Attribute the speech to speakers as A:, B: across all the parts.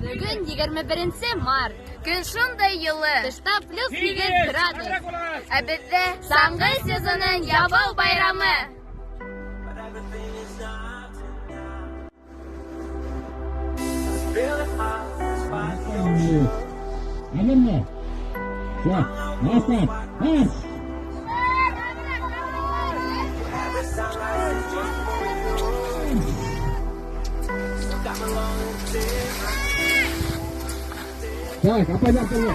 A: Bugün 21 Mart.
B: Gün şunday yılı.
A: Dışta +8 gradus.
B: Bizde sangı sezonun yabal bayramı.
C: Anladın mı? Bas, bas, bas, bas. Tak, apa nak tunggu?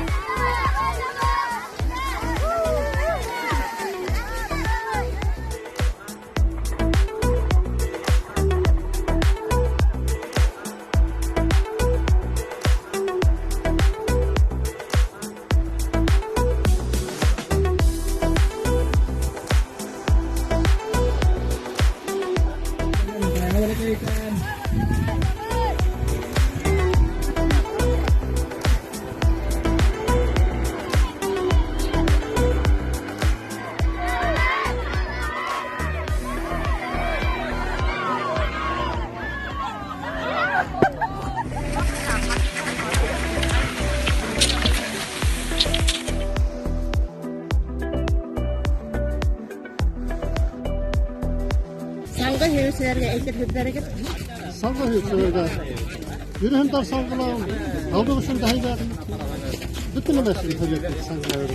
A: Sangı heveslerge ekip hüplerge.
D: Sangı hüplerge. Yürüyün dar sangılan. Aldı başın daha iyi. Bütün mesele tabii sangıları.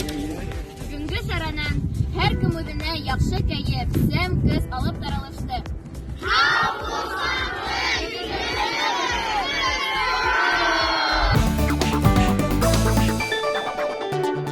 A: Güngü saranan her kımudine yakşı kayıp. Sem kız alıp daralıştı.